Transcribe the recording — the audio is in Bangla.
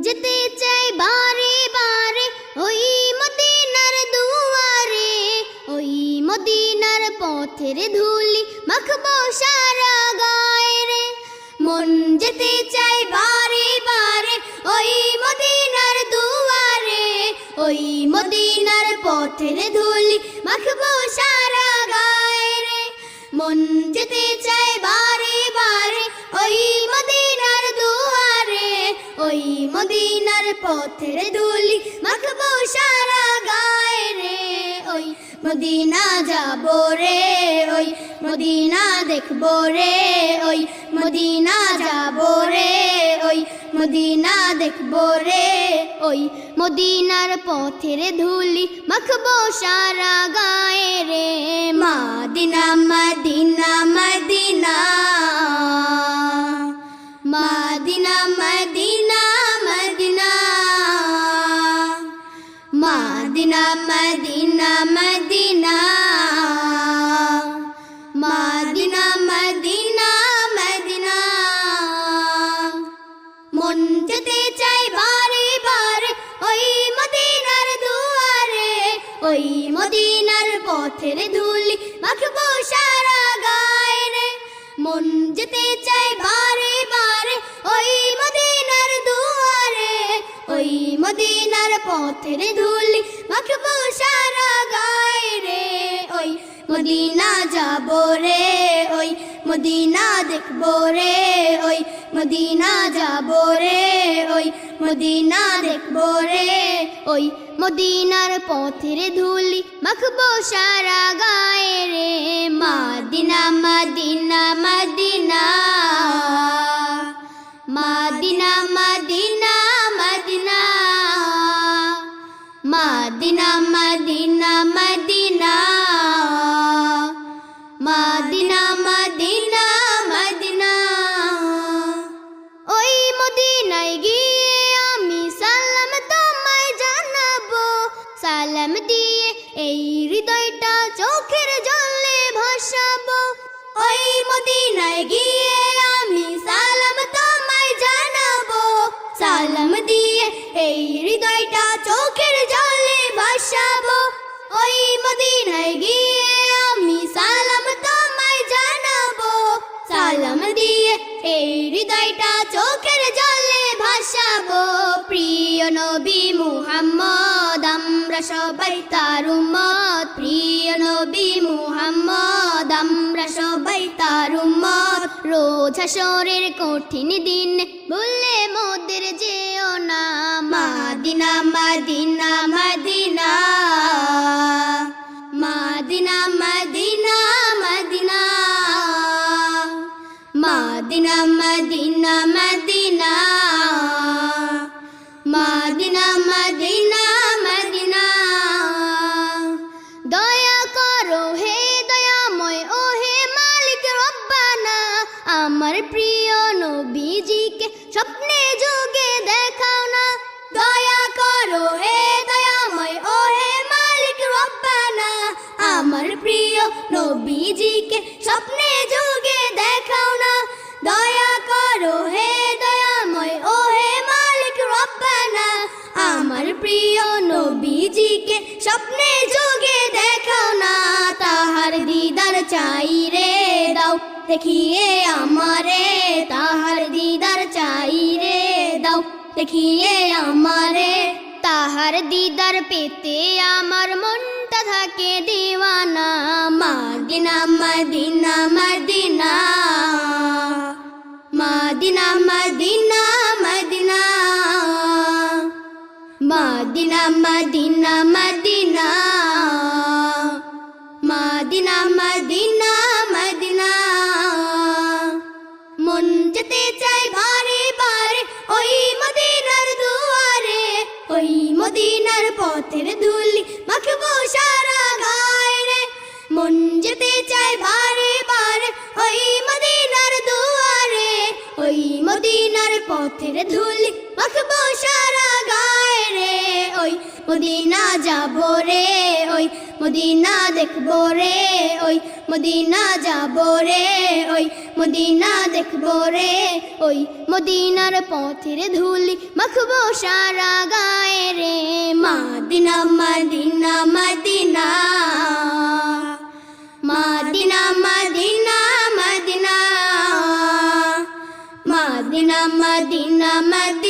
যেতে চাই বারে বারে ওই মদিনার দুয়ারে, ওই মদিনার পথের ধুলি মাখবো সারা গায়ে রে। মন যেতে চাই বারে বারে ওই মদিনার দুয়ারে, ওই মদিনার পথের ধুলি মাখবো সারা গায়ে রে। মন যেতে চাই বারে বারে ওই মদিনার দুয়ারে, ওই মদিনার পথের ধুলি মাখবো সারা গায়ে রে। ওই মদিনা যাবো রে, ওই মদিনা দেখবো রে, ওই মদিনা যাবো রে, ওই মদিনা দেখবো রে। ওই মদিনার পথের ধুলি মাখবো সারা গায়ে রে। Medina Medina Medina Medina Medina Medina Medina Medina Medina Medina Medina Medina. মন যেতে চাই বারে বারে ওই মদিনার দুয়ারে, ওই মদিনার পথের ধুলি মাখবো সারা গায়ে রে। মন যেতে চাই বারে বারে ওই মদিনার দুয়ারে, ওই মদিনার পথের ধুলি মাখবো সারা গায়ে রে। ওই মদিনা যাবো রে, ওই মদিনা দেখবো রে, ওই মদিনা যাবো রে, ওই মদিনা দেখবো রে। ওই মদিনার পথের ধুলি মাখবো সারা গায়ে রে। Medina Medina Medina Medina Medina Medina Medina Medina Medina Medina Medina Medina. ওই মদিনায় গিয়ে আমি সালাম তোমায় জানাবো, সালাম দিয়ে এই হৃদয়টা চোখের জলে ভাসাবো। ওই মদিনায় গিয়ে আমি সালাম তোমায় জানাবো, সালাম দিয়ে এই হৃদয়টা চোখের জলে ভাসাবো। ওই মদিনায় গিয়ে আমি সালাম তোমায় জানাবো, সালাম দিয়ে এই হৃদয়টা চোখের জলে ভাসাবো। প্রিয় নবী মুহাম্মদ আমরা সবাই তার উম্মত, প্রিয় নবী মুহাম্মদ আমরা সবাই তার উম্মত। রোজ হাশরের কঠিন দিন ভুলে মোদের যেও না। Medina Medina Medina Medina Medina Medina Medina Medina Medina Medina Medina Medina. দয়া করো হে দয়াময় ও হে মালিক রব্বানা, আমার প্রিয় নবীজিকে স্বপ্নে যোগে দেখাও না। দয়া করো হে দয়াময় ও হে মালিক রব্বানা, আমার প্রিয় নবীজিকে স্বপ্নে যোগে দেখাও না। দয়া করো হে দয়াময় ও হে মালিক রব্বানা, আমার প্রিয় নবীজিকে স্বপ্নে যোগে দেখাও না। তাহার দিদার চাই রে দাও দেখিয়ে আমারে, তাহার দিদার চাই রে দাও দেখিয়ে আমারে। তাহার দিদার পেতে আমার মনটা থাকে দিওয়ানা। Medina Medina Medina Medina Medina Medina Medina Medina Medina Medina Medina Medina. মন যেতে চাই বারে বারে ওই মদিনার দুয়ারে, ওই মদিনার পথের ধুলি মাখবো সারা গায়ে রে। মন যেতে চাই বারে বারে ওই মদিনার দুয়ারে, ওই মদিনার পথের ধুলি মাখবো সারা গায়ে রে। ওই মদিনা যাবো রে ওই মদিনা দেখবো রে ওই মদিনা যাবো রে ওই মদিনা দেখবো রে ওই মদিনার পথের ধুলি মাখবো সারা গায়ে রে Medina Medina Medina Medina Medina Medina Medina Medina Medina